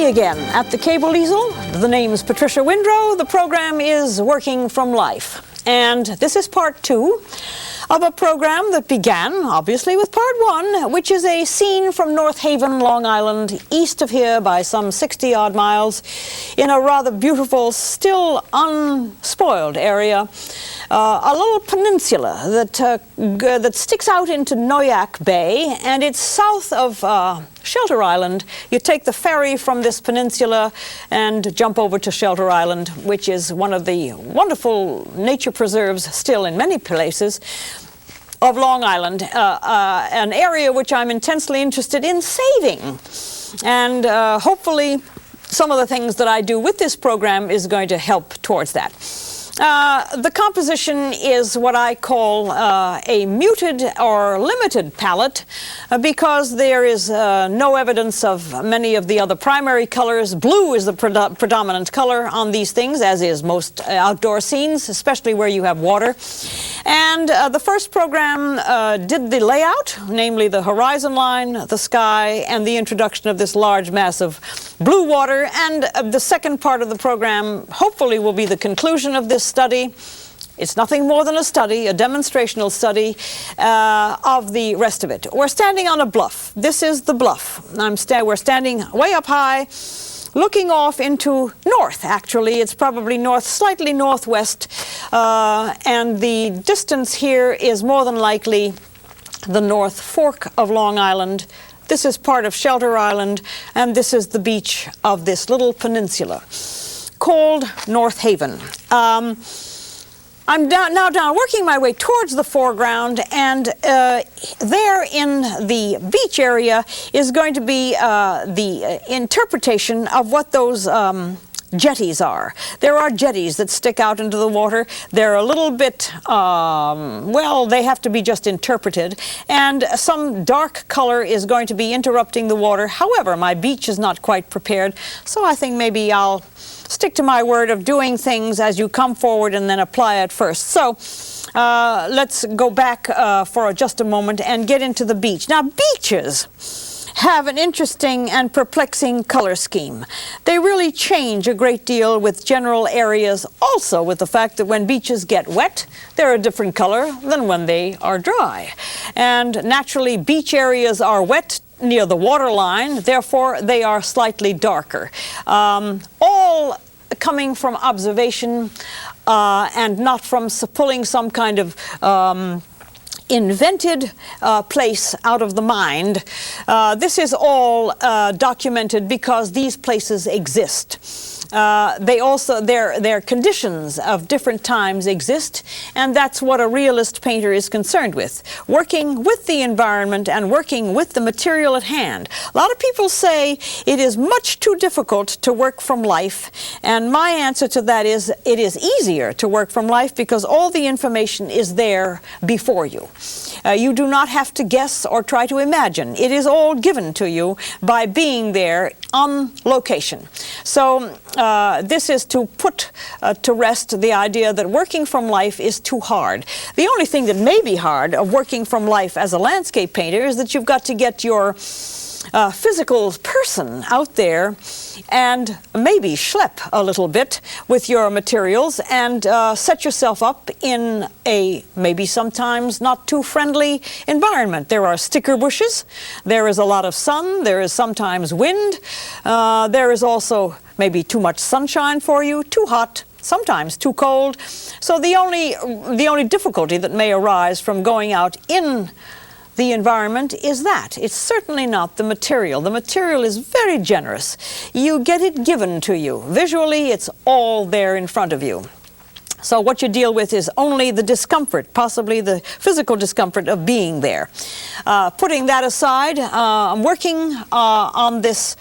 me again at the Cable Easel. The name is Patricia Windrow. The program is Working from Life. And this is part 2 of a program that began, obviously, with part 1, which is a scene from North Haven, Long Island, east of here by some 60-odd miles, in a rather beautiful, still unspoiled area. A little peninsula that sticks out into Noyak Bay, and it's south of Shelter Island. You take the ferry from this peninsula and jump over to Shelter Island, which is one of the wonderful nature preserves still in many places of Long Island, an area which I'm intensely interested in saving. And hopefully some of the things that I do with this program is going to help towards that. The composition is what I call a muted or limited palette because there is no evidence of many of the other primary colors. Blue is the predominant color on these things, as is most outdoor scenes, especially where you have water. And the first program did the layout, namely the horizon line, the sky, and the introduction of this large mass of blue water. And the second part of the program hopefully will be the conclusion of this study. It's nothing more than a study, a demonstrational study of the rest of it. We're standing on a bluff. This is the bluff. We're standing way up high, looking off into north, actually. It's probably north, slightly northwest, and the distance here is more than likely the North Fork of Long Island. This is part of Shelter Island, and this is the beach of this little peninsula called North Haven. I'm now working my way towards the foreground, and there in the beach area is going to be the interpretation of what those jetties are. There are jetties that stick out into the water. They're a little bit, well, they have to be just interpreted. And some dark color is going to be interrupting the water. However, my beach is not quite prepared, so I think maybe I'll stick to my word of doing things as you come forward and then apply it first. So let's go back for just a moment and get into the beach. Now, beaches have an interesting and perplexing color scheme. They really change a great deal with general areas, also with the fact that when beaches get wet, they're a different color than when they are dry. And naturally, beach areas are wet near the water line, therefore they are slightly darker. All coming from observation and not from pulling some kind of invented place out of the mind. This is all documented because these places exist. They also, their conditions of different times exist, and that's what a realist painter is concerned with, working with the environment and working with the material at hand. A lot of people say it is much too difficult to work from life, and my answer to that is it is easier to work from life because all the information is there before you. You do not have to guess or try to imagine. It is all given to you by being there on location. So this is to put to rest the idea that working from life is too hard. The only thing that may be hard of working from life as a landscape painter is that you've got to get your physical person out there and maybe schlep a little bit with your materials and set yourself up in a maybe sometimes not too friendly environment. There are sticker bushes, there is a lot of sun, there is sometimes wind, there is also maybe too much sunshine for you, too hot, sometimes too cold. So the only difficulty that may arise from going out in the environment is that. It's certainly not the material. The material is very generous. You get it given to you. Visually, it's all there in front of you. So what you deal with is only the discomfort, possibly the physical discomfort of being there. Putting that aside, I'm working on this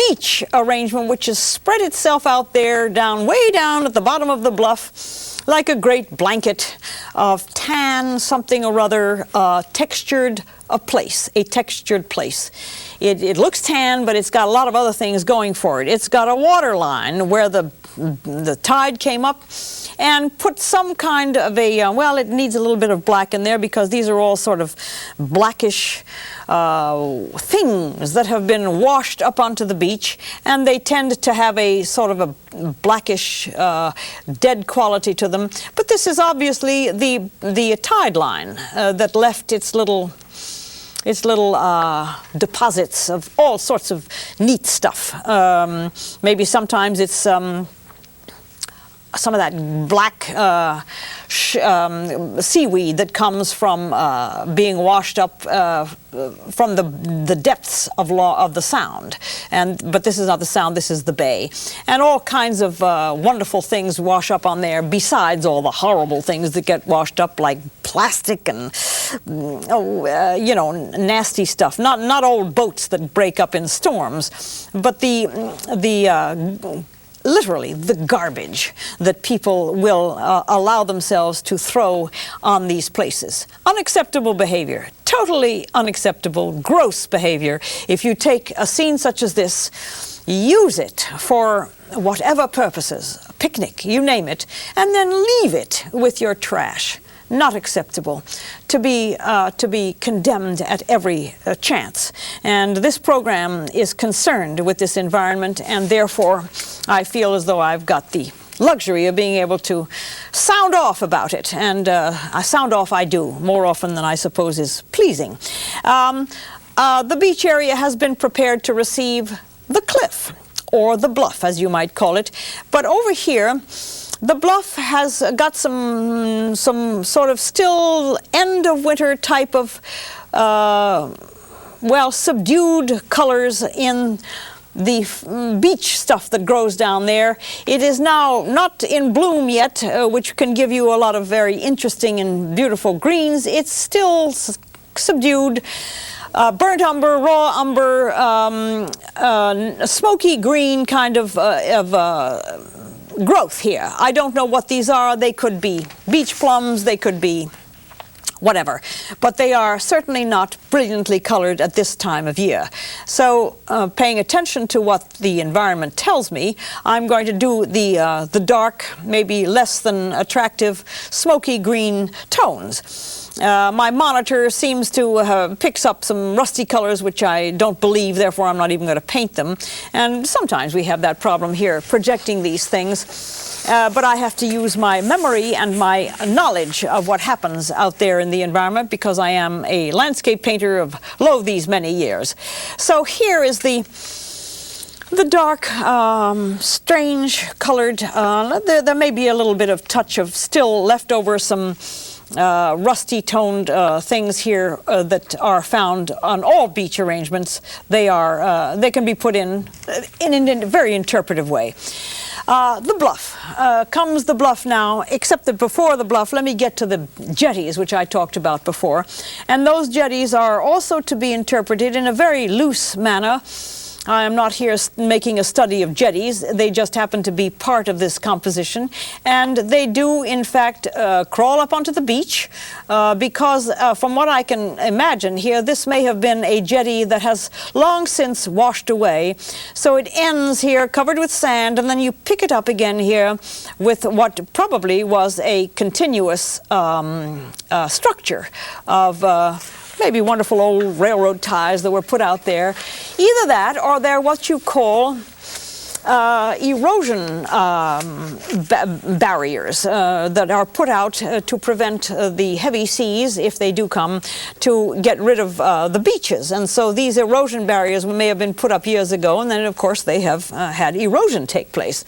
beach arrangement which has spread itself out there way down at the bottom of the bluff like a great blanket of tan something or other, textured a place, a textured place. It looks tan, but it's got a lot of other things going for it. It's got a water line where the tide came up and put some kind of a, well, it needs a little bit of black in there because these are all sort of blackish things that have been washed up onto the beach, and they tend to have a sort of a blackish, dead quality to them. But this is obviously the tide line that left its little deposits of all sorts of neat stuff. Maybe sometimes it's some of that black seaweed that comes from being washed up from the depths of the Sound. But this is not the Sound, this is the Bay. And all kinds of wonderful things wash up on there, besides all the horrible things that get washed up, like plastic and, you know, nasty stuff. Not old boats that break up in storms, but literally the garbage that people will allow themselves to throw on these places. Unacceptable behavior, totally unacceptable, gross behavior. If you take a scene such as this, use it for whatever purposes, a picnic, you name it, and then leave it with your trash. Not acceptable, to be condemned at every chance. And this program is concerned with this environment, and therefore I feel as though I've got the luxury of being able to sound off about it. And I sound off I do, more often than I suppose is pleasing. The beach area has been prepared to receive the cliff, or the bluff as you might call it. But over here, the bluff has got some sort of still end of winter type of, well, subdued colors in the beach stuff that grows down there. It is now not in bloom yet, which can give you a lot of very interesting and beautiful greens. It's still subdued. Burnt umber, raw umber, smoky green kind of growth here. I don't know what these are. They could be beach plums, they could be whatever, but they are certainly not brilliantly colored at this time of year. So paying attention to what the environment tells me, I'm going to do the dark, maybe less than attractive, smoky green tones. My monitor seems to picks up some rusty colors, which I don't believe, therefore I'm not even going to paint them. And sometimes we have that problem here, projecting these things. But I have to use my memory and my knowledge of what happens out there in the environment, because I am a landscape painter of these many years. So here is the dark, strange colored, there may be a little bit of touch of still left over some rusty toned things here that are found on all beach arrangements. They can be put in a very interpretive way. The bluff. Comes the bluff now, except that before the bluff, let me get to the jetties, which I talked about before. And those jetties are also to be interpreted in a very loose manner. I am not here making a study of jetties. They just happen to be part of this composition. And they do, in fact, crawl up onto the beach because from what I can imagine here, this may have been a jetty that has long since washed away. So it ends here covered with sand, and then you pick it up again here with what probably was a continuous structure of maybe wonderful old railroad ties that were put out there. Either that, or they're what you call erosion barriers that are put out to prevent the heavy seas, if they do come, to get rid of the beaches. And so these erosion barriers may have been put up years ago, and then of course they have had erosion take place.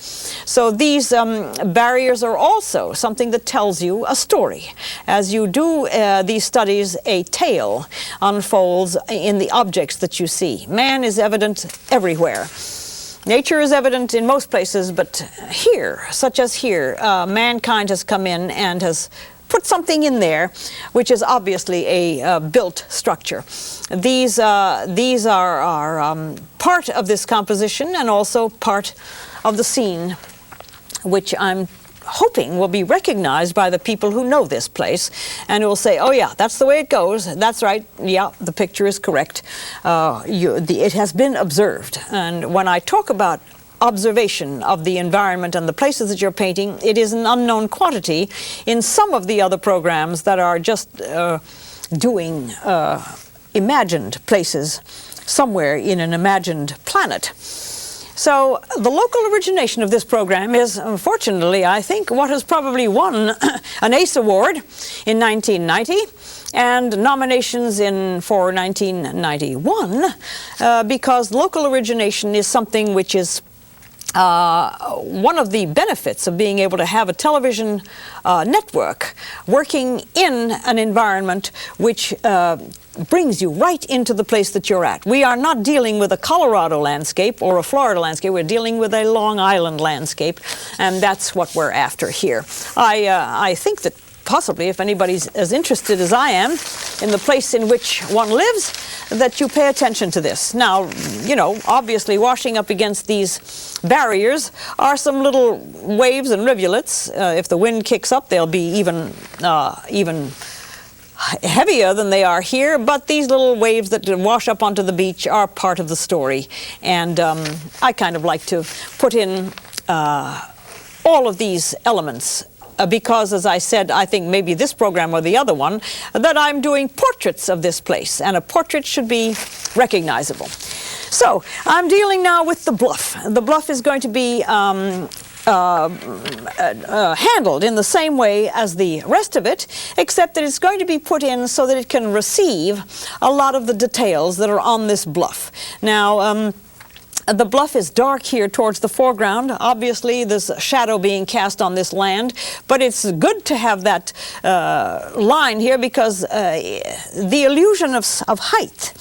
So these barriers are also something that tells you a story. As you do these studies, a tale unfolds in the objects that you see. Man is evident everywhere. Nature is evident in most places, but here, such as here, mankind has come in and has put something in there, which is obviously a built structure. These are part of this composition and also part of the scene, which I'm hoping will be recognized by the people who know this place and will say, oh yeah, that's the way it goes, that's right, yeah, the picture is correct, it has been observed. And when I talk about observation of the environment and the places that you're painting, it is an unknown quantity in some of the other programs that are just doing imagined places somewhere in an imagined planet. So the local origination of this program is, unfortunately, I think, what has probably won an ACE Award in 1990 and nominations for 1991 because local origination is something which is one of the benefits of being able to have a television network working in an environment which brings you right into the place that you're at. We are not dealing with a Colorado landscape or a Florida landscape. We're dealing with a Long Island landscape, and that's what we're after here. I think that possibly, if anybody's as interested as I am in the place in which one lives, that you pay attention to this. Now, you know, obviously washing up against these barriers are some little waves and rivulets. If the wind kicks up, they'll be even heavier than they are here, but these little waves that wash up onto the beach are part of the story. And I kind of like to put in all of these elements because, as I said, I think maybe this program or the other one, that I'm doing portraits of this place, and a portrait should be recognizable. So I'm dealing now with the bluff. The bluff is going to be handled in the same way as the rest of it, except that it's going to be put in so that it can receive a lot of the details that are on this bluff. Now, the bluff is dark here towards the foreground. Obviously, there's a shadow being cast on this land, but it's good to have that line here because the illusion of height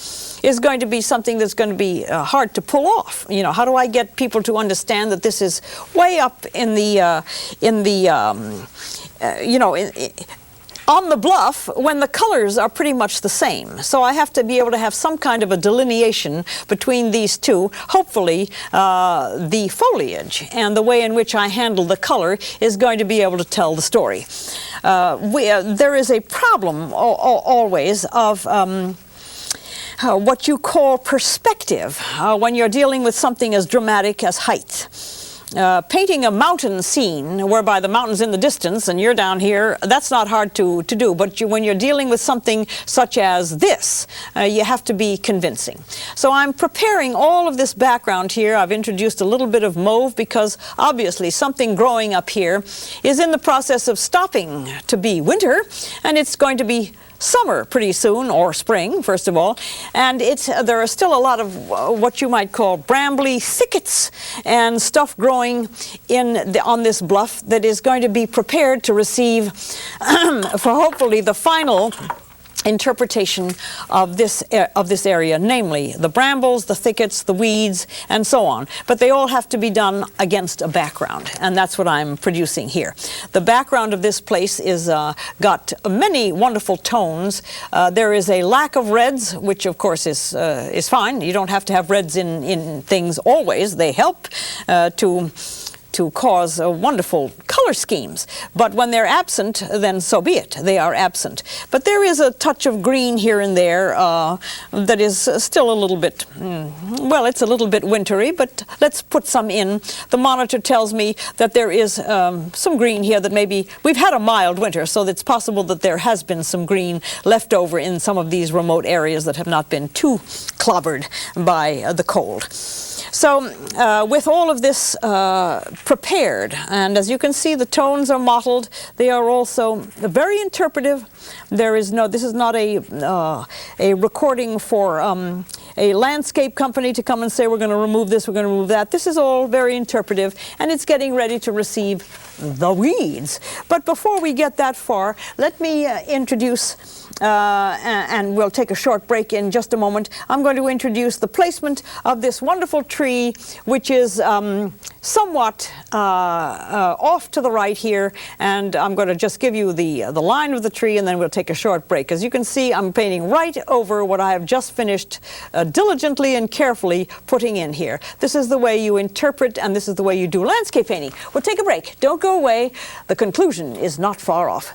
is going to be something that's going to be hard to pull off. You know, how do I get people to understand that this is way up in the on the bluff when the colors are pretty much the same? So I have to be able to have some kind of a delineation between these two. Hopefully the foliage and the way in which I handle the color is going to be able to tell the story. There is a problem always of what you call perspective when you're dealing with something as dramatic as height. Painting a mountain scene whereby the mountain's in the distance and you're down here, that's not hard to do, but when you're dealing with something such as this, you have to be convincing. So I'm preparing all of this background here. I've introduced a little bit of mauve because obviously something growing up here is in the process of stopping to be winter, and it's going to be summer pretty soon, or spring, first of all, and there are still a lot of what you might call brambly thickets and stuff growing on this bluff that is going to be prepared to receive for hopefully the final interpretation of this area, namely the brambles, the thickets, the weeds, and so on. But they all have to be done against a background, and that's what I'm producing here. The background of this place is got many wonderful tones. There is a lack of reds, which of course is fine. You don't have to have reds in things always. They help to cause wonderful color schemes. But when they're absent, then so be it. They are absent. But there is a touch of green here and there that is still a little bit, well, it's a little bit wintry, but let's put some in. The monitor tells me that there is some green here that maybe, we've had a mild winter, so it's possible that there has been some green left over in some of these remote areas that have not been too clobbered by the cold. So with all of this prepared, and as you can see, the tones are mottled. They are also very interpretive. This is not a recording for a landscape company to come and say, we're going to remove this, we're going to remove that. This is all very interpretive, and it's getting ready to receive the weeds. But before we get that far, let me introduce, and we'll take a short break in just a moment. I'm going to introduce the placement of this wonderful tree, which is somewhat off to the right here, and I'm going to just give you the line of the tree, and then we'll take a short break. As you can see, I'm painting right over what I have just finished diligently and carefully putting in here. This is the way you interpret, and this is the way you do landscape painting. We'll take a break. Don't go away. The conclusion is not far off.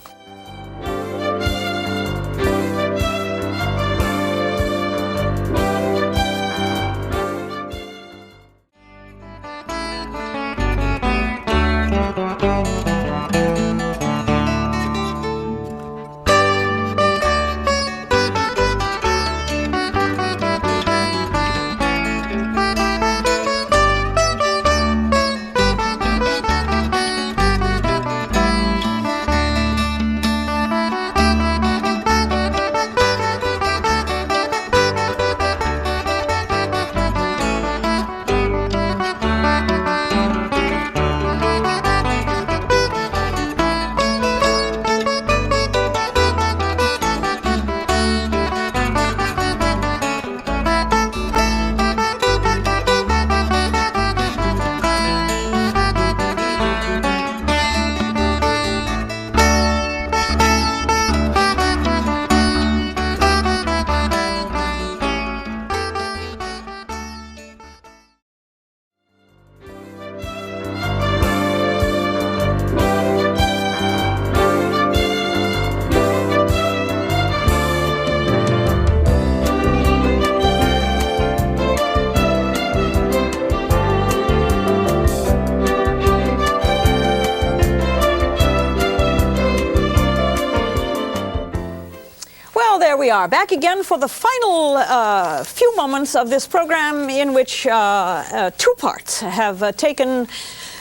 There we are, back again for the final few moments of this program, in which two parts have taken.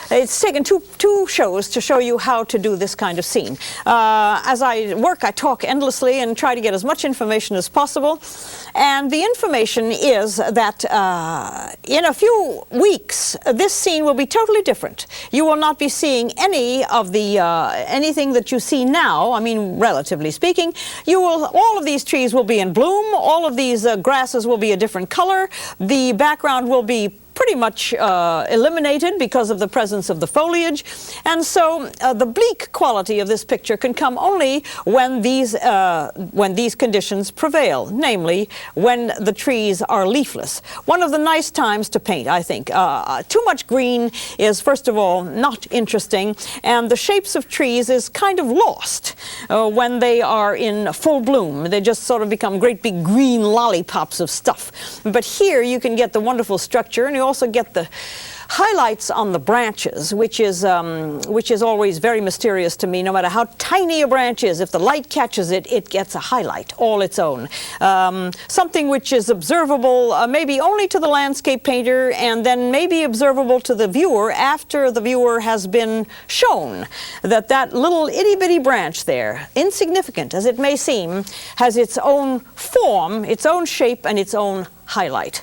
It's taken two shows to show you how to do this kind of scene. As I work, I talk endlessly and try to get as much information as possible. And the information is that in a few weeks, this scene will be totally different. You will not be seeing any of the anything that you see now. I mean, relatively speaking, all of these trees will be in bloom. All of these grasses will be a different color. The background will be pretty much eliminated because of the presence of the foliage. And so the bleak quality of this picture can come only when these conditions prevail, namely when the trees are leafless. One of the nice times to paint, I think. Too much green is, first of all, not interesting, and the shapes of trees is kind of lost when they are in full bloom. They just sort of become great big green lollipops of stuff. But here you can get the wonderful structure, and you also get the highlights on the branches, which is always very mysterious to me. No matter how tiny a branch is, if the light catches it, it gets a highlight all its own. Something which is observable maybe only to the landscape painter, and then maybe observable to the viewer after the viewer has been shown that that little itty-bitty branch there, insignificant as it may seem, has its own form, its own shape, and its own highlight.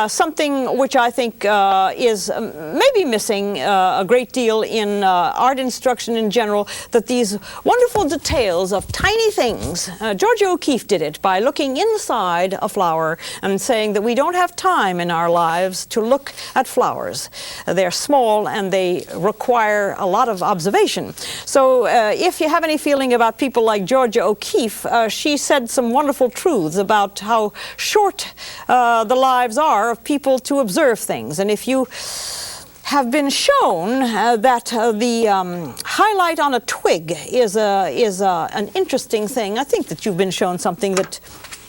Something which I think is maybe missing a great deal in art instruction in general, that these wonderful details of tiny things. Georgia O'Keeffe did it by looking inside a flower and saying that we don't have time in our lives to look at flowers. They're small and they require a lot of observation. So if you have any feeling about people like Georgia O'Keeffe, she said some wonderful truths about how short the lives are of people to observe things. And if you have been shown that the highlight on a twig is an interesting thing, I think that you've been shown something that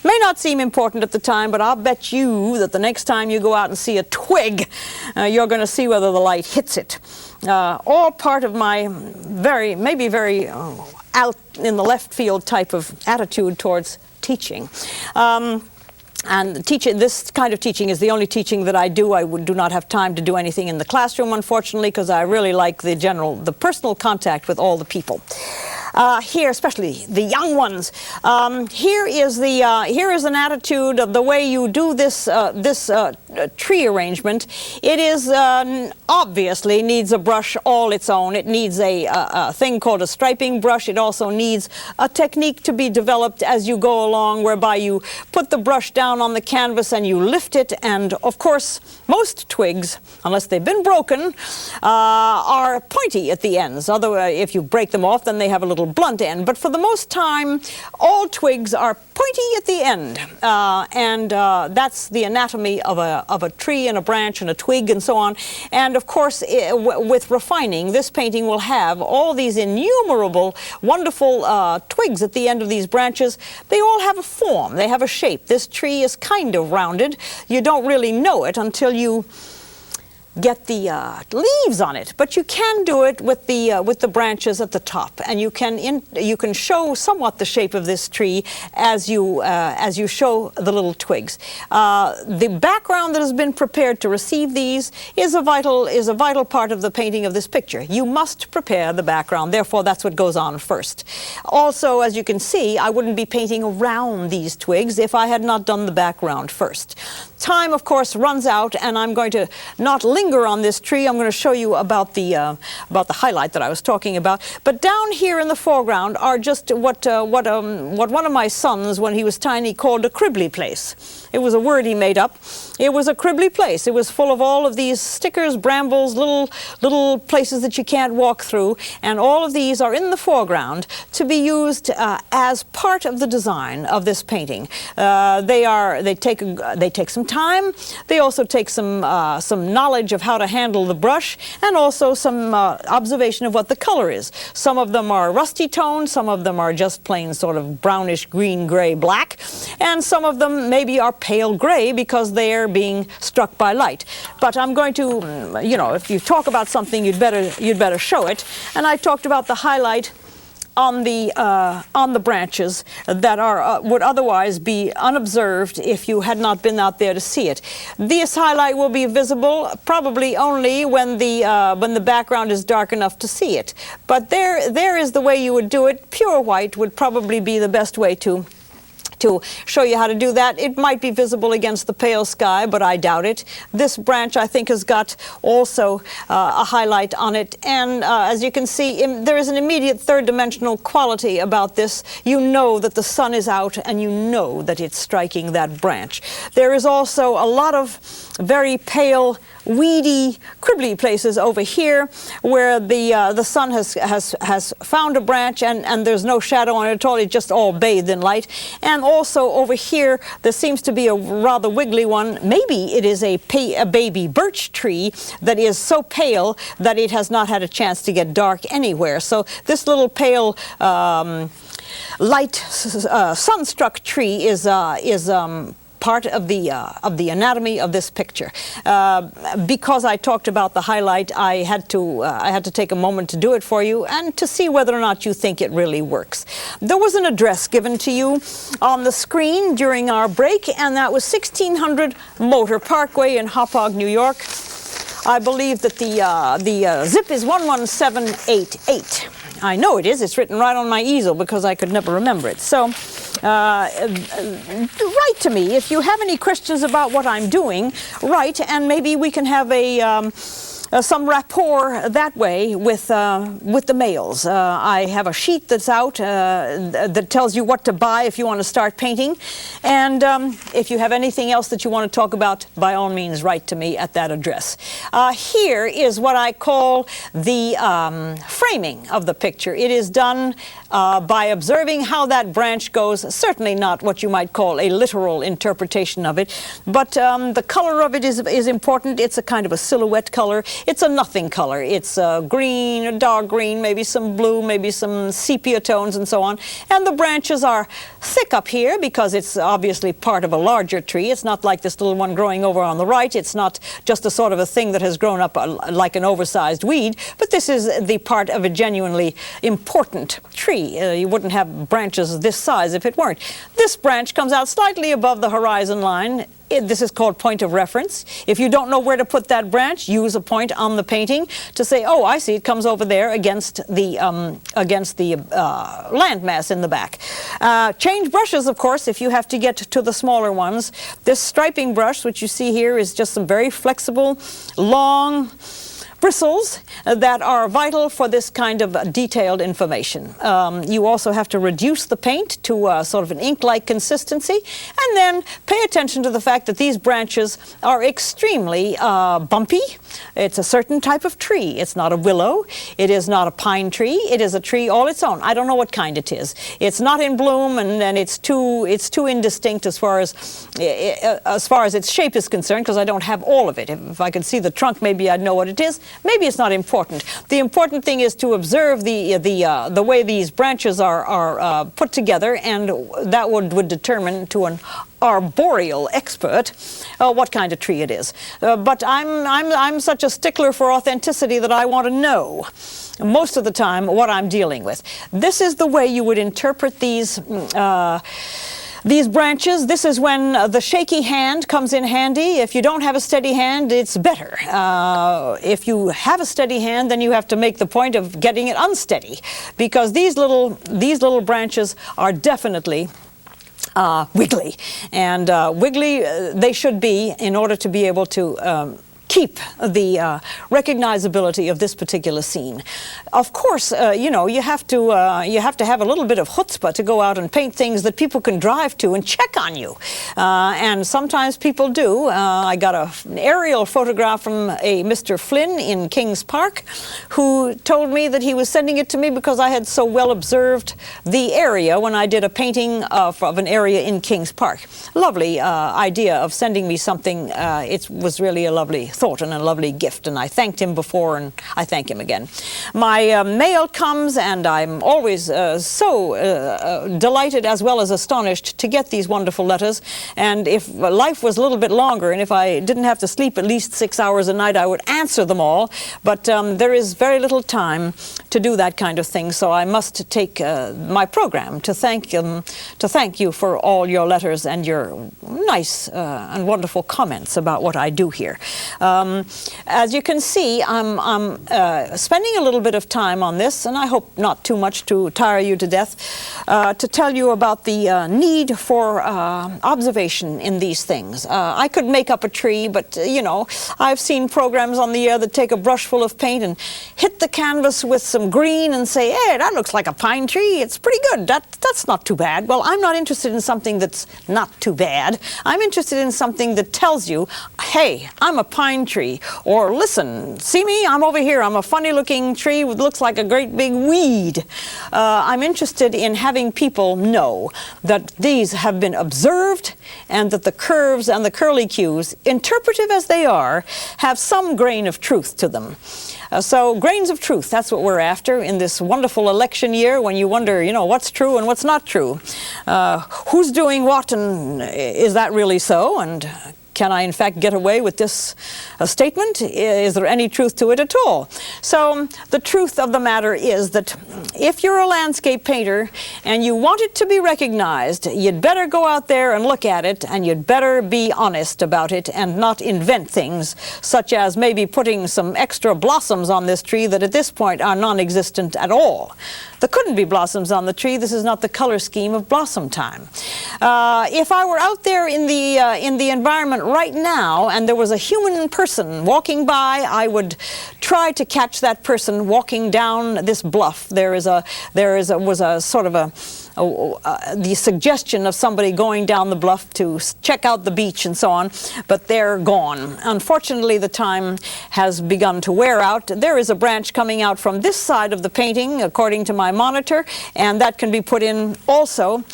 may not seem important at the time, but I'll bet you that the next time you go out and see a twig, you're going to see whether the light hits it. All part of my maybe very out in the left field type of attitude towards teaching. And this kind of teaching is the only teaching that I do. I do not have time to do anything in the classroom, unfortunately, because I really like the personal contact with all the people. Here, especially the young ones, here is an attitude of the way you do this tree arrangement. It is obviously needs a brush all its own. It needs a thing called a striping brush. It also needs a technique to be developed as you go along, whereby you put the brush down on the canvas and you lift it. And of course, most twigs, unless they've been broken, are pointy at the ends. Otherwise, if you break them off, then they have a little little blunt end. But for the most time, all twigs are pointy at the end, and that's the anatomy of a tree and a branch and a twig and so on. And of course, with refining, this painting will have all these innumerable wonderful twigs at the end of these branches. They all have a form, they have a shape. This tree is kind of rounded. You don't really know it until you get the leaves on it, but you can do it with the branches at the top, and you can show somewhat the shape of this tree as you show the little twigs. The background that has been prepared to receive these is a vital part of the painting of this picture. You must prepare the background, therefore that's what goes on first. Also, as you can see, I wouldn't be painting around these twigs if I had not done the background first. Time, of course, runs out, and I'm going to not linger on this tree. I'm going to show you about the highlight that I was talking about. But down here in the foreground are just what one of my sons, when he was tiny, called a cribbly place. It was a word he made up. It was a cribbly place. It was full of all of these stickers, brambles, little places that you can't walk through, and all of these are in the foreground to be used as part of the design of this painting. They take some time. They also take some knowledge of how to handle the brush, and also some observation of what the color is. Some of them are rusty toned, some of them are just plain sort of brownish green, gray, black, and some of them maybe are pale gray because they're being struck by light. But I'm going to, if you talk about something, you'd better show it. And I talked about the highlight on the branches that would otherwise be unobserved if you had not been out there to see it. This highlight will be visible probably only when the background is dark enough to see it. But there is the way you would do it. Pure white would probably be the best way to show you how to do that. It might be visible against the pale sky, but I doubt it. This branch, I think, has got also a highlight on it. And as you can see, there is an immediate third-dimensional quality about this. You know that the sun is out, and you know that it's striking that branch. There is also a lot of very pale, weedy, cribbly places over here where the sun has found a branch and there's no shadow on it at all. It's just all bathed in light. And also over here there seems to be a rather wiggly one. Maybe it is a baby birch tree that is so pale that it has not had a chance to get dark anywhere. So this little pale light sunstruck tree is part of the anatomy of this picture. Because I talked about the highlight, I had to take a moment to do it for you and to see whether or not you think it really works. There was an address given to you on the screen during our break, and that was 1600 Motor Parkway in Hauppauge, New York. I believe that the zip is 11788. I know it is. It's written right on my easel because I could never remember it. So write to me if you have any questions about what I'm doing. Write, and maybe we can have some rapport that way with the mails. I have a sheet that's out that tells you what to buy if you want to start painting. And if you have anything else that you want to talk about, by all means, write to me at that address. Here is what I call the framing of the picture. It is done by observing how that branch goes. Certainly not what you might call a literal interpretation of it, but the color of it is important. It's a kind of a silhouette color. It's a nothing color. It's green, a dark green, maybe some blue, maybe some sepia tones and so on. And the branches are thick up here because it's obviously part of a larger tree. It's not like this little one growing over on the right. It's not just a sort of a thing that has grown up like an oversized weed, but this is the part of a genuinely important tree. You wouldn't have branches this size if it weren't. This branch comes out slightly above the horizon line. This is called point of reference. If you don't know where to put that branch, use a point on the painting to say, oh, I see, it comes over there against the landmass in the back. Change brushes, of course, if you have to get to the smaller ones. This striping brush, which you see here, is just some very flexible, long, bristles that are vital for this kind of detailed information. You also have to reduce the paint to sort of an ink-like consistency, and then pay attention to the fact that these branches are extremely bumpy. It's a certain type of tree. It's not a willow. It is not a pine tree. It is a tree all its own. I don't know what kind it is. It's not in bloom, and it's too indistinct as far as its shape is concerned, because I don't have all of it. If I could see the trunk, maybe I'd know what it is. Maybe it's not important. The important thing is to observe the way these branches are put together, and that would determine to an arboreal expert what kind of tree it is. But I'm such a stickler for authenticity that I want to know most of the time what I'm dealing with. This is the way you would interpret these branches. This is when the shaky hand comes in handy. If you don't have a steady hand, it's better. If you have a steady hand, then you have to make the point of getting it unsteady, because these little branches are definitely wiggly, and wiggly they should be in order to be able to keep the recognizability of this particular scene. Of course, you know, you have to have a little bit of chutzpah to go out and paint things that people can drive to and check on you, and sometimes people do. I got an aerial photograph from a Mr. Flynn in Kings Park, who told me that he was sending it to me because I had so well observed the area when I did a painting of an area in Kings Park. Lovely idea of sending me something. It was really a lovely thought and a lovely gift, and I thanked him before, and I thank him again. My mail comes, and I'm always so delighted as well as astonished to get these wonderful letters. And if life was a little bit longer, and if I didn't have to sleep at least 6 hours a night, I would answer them all. But there is very little time to do that kind of thing, so I must take my program to thank you for all your letters and your nice and wonderful comments about what I do here. As you can see, I'm spending a little bit of time on this, and I hope not too much to tire you to death, to tell you about the need for observation in these things. I could make up a tree, but you know, I've seen programs on the air that take a brush full of paint and hit the canvas with some green and say, hey, that looks like a pine tree. It's pretty good. That's not too bad. Well, I'm not interested in something that's not too bad. I'm interested in something that tells you, hey, I'm a pine tree, or listen, see me, I'm over here, I'm a funny looking tree that looks like a great big weed. I'm interested in having people know that these have been observed, and that the curves and the curlicues, interpretive as they are, have some grain of truth to them. So grains of truth, that's what we're after in this wonderful election year, when you wonder, you know, what's true and what's not true. Who's doing what, and is that really so? And can I, in fact, get away with this statement? Is there any truth to it at all? So the truth of the matter is that if you're a landscape painter and you want it to be recognized, you'd better go out there and look at it, and you'd better be honest about it and not invent things, such as maybe putting some extra blossoms on this tree that at this point are non-existent at all. There couldn't be blossoms on the tree. This is not the color scheme of blossom time. If I were out there in the environment right now, and there was a human person walking by, I would try to catch that person walking down this bluff. Was a sort of the suggestion of somebody going down the bluff to check out the beach and so on, but they're gone. Unfortunately, the time has begun to wear out. There is a branch coming out from this side of the painting, according to my monitor, and that can be put in also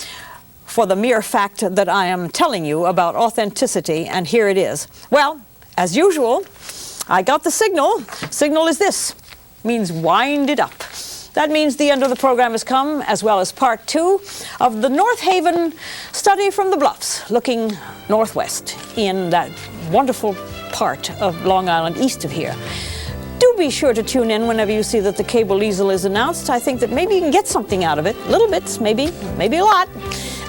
for the mere fact that I am telling you about authenticity, and here it is. Well, as usual, I got the signal. Signal is this. Means wind it up. That means the end of the program has come, as well as part 2 of the North Haven study from the Bluffs, looking northwest in that wonderful part of Long Island east of here. Do be sure to tune in whenever you see that the Cable Easel is announced. I think that maybe you can get something out of it. Little bits, maybe a lot.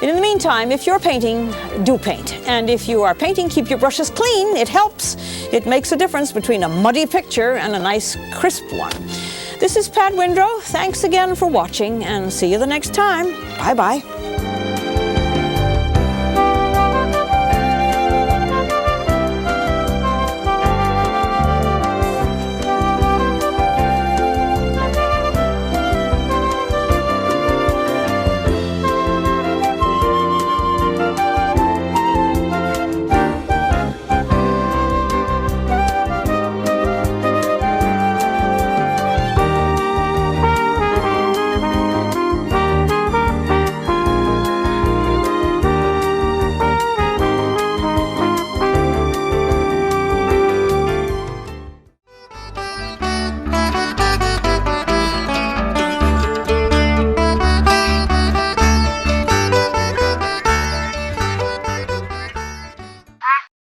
And in the meantime, if you're painting, do paint. And if you are painting, keep your brushes clean. It helps. It makes a difference between a muddy picture and a nice, crisp one. This is Pat Windrow. Thanks again for watching, and see you the next time. Bye-bye.